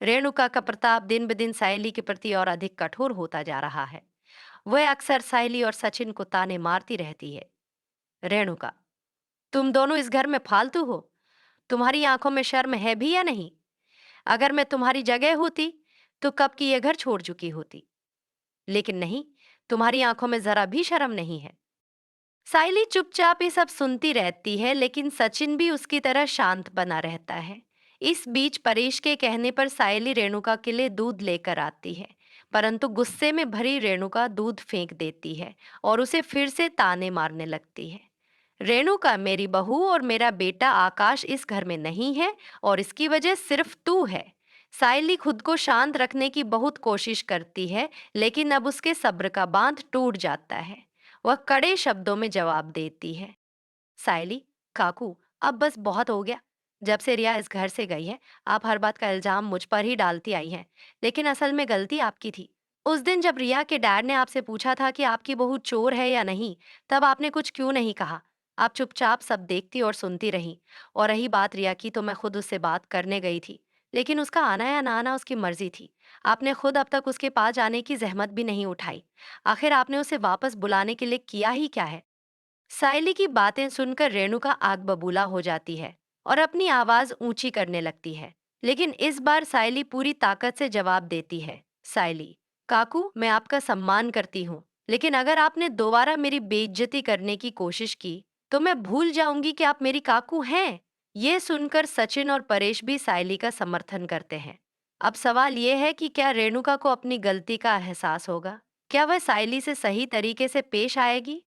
रेणुका का प्रताप दिन ब दिन सायली के प्रति और अधिक कठोर होता जा रहा है। वह अक्सर सायली और सचिन को ताने मारती रहती है। रेणुका, तुम दोनों इस घर में फालतू हो। तुम्हारी आंखों में शर्म है भी या नहीं? अगर मैं तुम्हारी जगह होती तो कब की ये घर छोड़ चुकी होती। लेकिन नहीं, तुम्हारी आंखों में जरा भी शर्म नहीं है। सायली चुपचाप ये सब सुनती रहती है, लेकिन सचिन भी उसकी तरह शांत बना रहता है। इस बीच परेश के कहने पर सायली रेणुका के लिए दूध लेकर आती है, परंतु गुस्से में भरी रेणुका दूध फेंक देती है और उसे फिर से ताने मारने लगती है। रेणुका, मेरी बहू और मेरा बेटा आकाश इस घर में नहीं है और इसकी वजह सिर्फ तू है। सायली खुद को शांत रखने की बहुत कोशिश करती है, लेकिन अब उसके सब्र का बांध टूट जाता है। वह कड़े शब्दों में जवाब देती है। सायली, काकू, अब बस बहुत हो गया। जब से रिया इस घर से गई है, आप हर बात का इल्जाम मुझ पर ही डालती आई हैं। लेकिन असल में गलती आपकी थी। उस दिन जब रिया के डैड ने आपसे पूछा था कि आपकी बहू चोर है या नहीं, तब आपने कुछ क्यों नहीं कहा। आप चुपचाप सब देखती और सुनती रही। और रही बात रिया की, तो मैं खुद उससे बात करने गई थी। लेकिन उसका आना या ना आना उसकी मर्जी थी। आपने खुद अब तक उसके पास जाने की जहमत भी नहीं उठाई। आखिर आपने उसे वापस बुलाने के लिए किया ही क्या है? सायली की बातें सुनकर रेणुका आग बबूला हो जाती है और अपनी आवाज ऊंची करने लगती है। लेकिन इस बार सायली पूरी ताकत से जवाब देती है। सायली, काकू, मैं आपका सम्मान करती हूँ, लेकिन अगर आपने दोबारा मेरी बेइज्जती करने की कोशिश की तो मैं भूल जाऊंगी कि आप मेरी काकू हैं। ये सुनकर सचिन और परेश भी सायली का समर्थन करते हैं। अब सवाल ये है कि क्या रेणुका को अपनी गलती का एहसास होगा? क्या वह सायली से सही तरीके से पेश आएगी